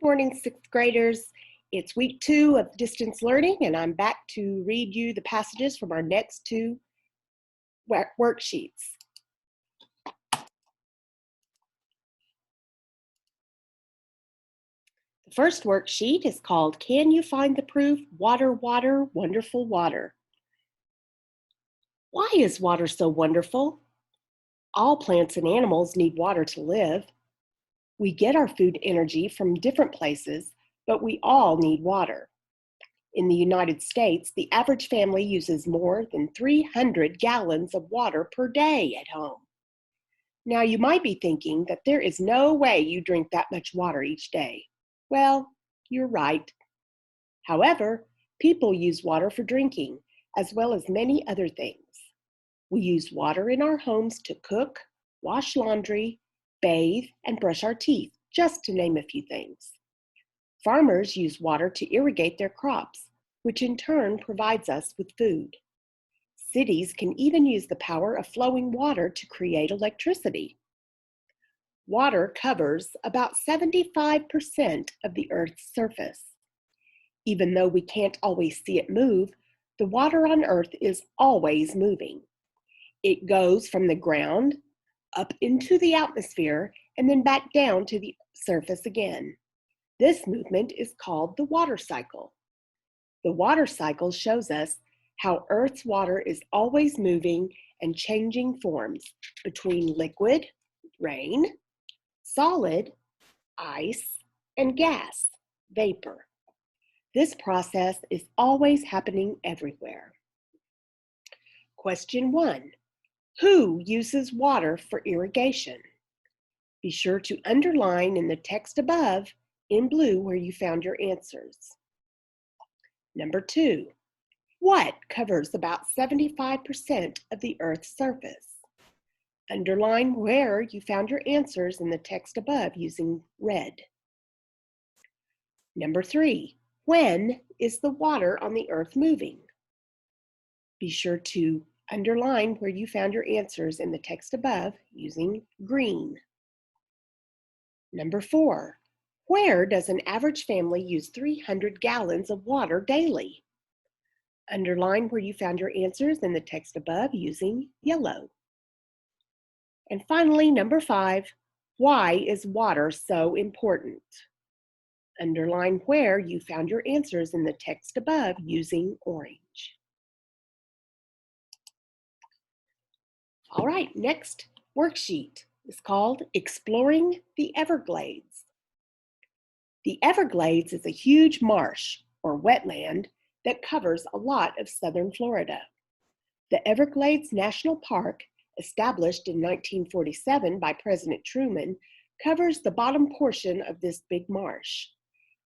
morning, sixth graders. It's week 2 of distance learning, and I'm back to read you the passages from our next 2 worksheets. The first worksheet is called, Can You Find the Proof? Water, water, wonderful water. Why is water so wonderful? All plants and animals need water to live. We get our food energy from different places, but we all need water. In the United States, the average family uses more than 300 gallons of water per day at home. Now, you might be thinking that there is no way you drink that much water each day. Well, you're right. However, people use water for drinking, as well as many other things. We use water in our homes to cook, wash laundry, bathe, and brush our teeth, just to name a few things. Farmers use water to irrigate their crops, which in turn provides us with food. Cities can even use the power of flowing water to create electricity. Water covers about 75% of the Earth's surface. Even though we can't always see it move, the water on Earth is always moving. It goes from the ground up into the atmosphere and then back down to the surface again. This movement is called the water cycle. The water cycle shows us how Earth's water is always moving and changing forms between liquid, rain, solid, ice, and gas, vapor. This process is always happening everywhere. Question 1. Who uses water for irrigation? Be sure to underline in the text above in blue where you found your answers. Number 2. What covers about 75% of the Earth's surface? Underline where you found your answers in the text above using red. Number 3. When is the water on the Earth moving? Be sure to underline where you found your answers in the text above using green. Number 4. Where does an average family use 300 gallons of water daily? Underline where you found your answers in the text above using yellow. And finally, number 5, why is water so important? Underline where you found your answers in the text above using orange. All right, next worksheet is called Exploring the Everglades. The Everglades is a huge marsh or wetland that covers a lot of southern Florida. The Everglades National Park, established in 1947 by President Truman, covers the bottom portion of this big marsh.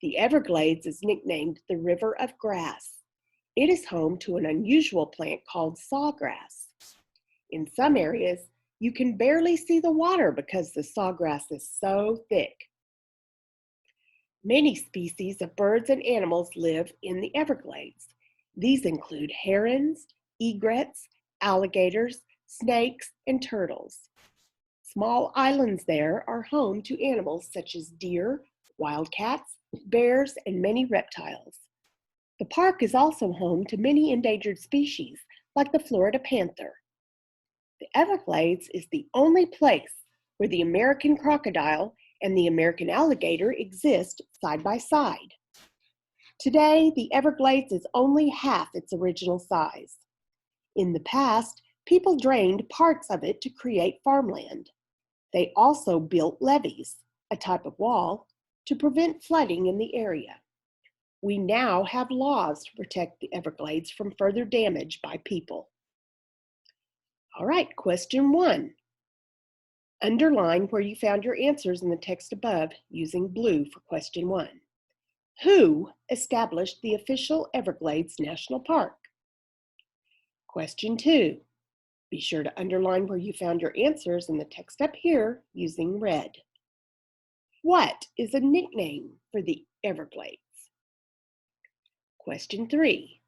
The Everglades is nicknamed the River of Grass. It is home to an unusual plant called sawgrass. In some areas, you can barely see the water because the sawgrass is so thick. Many species of birds and animals live in the Everglades. These include herons, egrets, alligators, snakes, and turtles. Small islands there are home to animals such as deer, wildcats, bears, and many reptiles. The park is also home to many endangered species, like the Florida panther. The Everglades is the only place where the American crocodile and the American alligator exist side by side. Today, the Everglades is only half its original size. In the past, people drained parts of it to create farmland. They also built levees, a type of wall, to prevent flooding in the area. We now have laws to protect the Everglades from further damage by people. All right, question 1. Underline where you found your answers in the text above using blue for question 1. Who established the official Everglades National Park? Question 2. Be sure to underline where you found your answers in the text up here using red. What is a nickname for the Everglades? Question 3.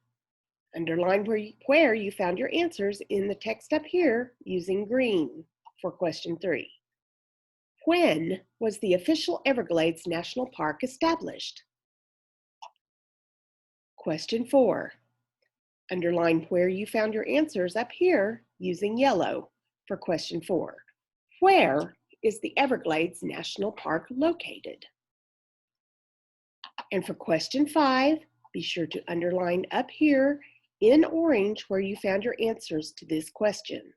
Underline where you found your answers in the text up here using green for question 3. When was the official Everglades National Park established? Question 4. Underline where you found your answers up here using yellow for question 4. Where is the Everglades National Park located? And for question 5, be sure to underline up here in orange where you found your answers to this question.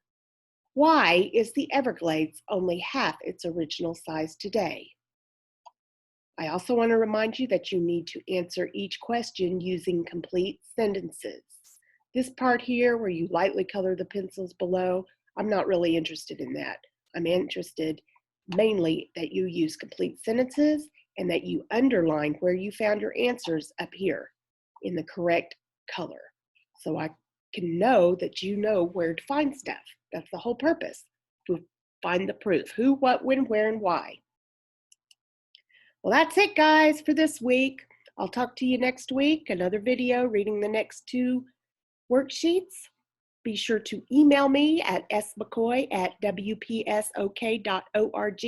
Why is the Everglades only half its original size today? I also want to remind you that you need to answer each question using complete sentences. This part here where you lightly color the pencils below, I'm not really interested in that. I'm interested mainly that you use complete sentences and that you underline where you found your answers up here in the correct color. So I can know that you know where to find stuff. That's the whole purpose, to find the proof. Who, what, when, where, and why. Well, that's it, guys, for this week. I'll talk to you next week. Another video reading the next 2 worksheets. Be sure to email me at smccoy@wpsok.org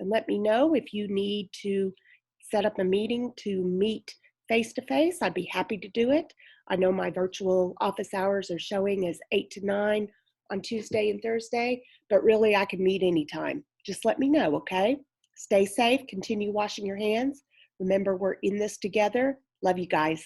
and let me know if you need to set up a meeting to meet face-to-face. I'd be happy to do it. I know my virtual office hours are showing as 8 to 9 on Tuesday and Thursday, but really I can meet anytime. Just let me know, okay? Stay safe, continue washing your hands. Remember, we're in this together. Love you guys.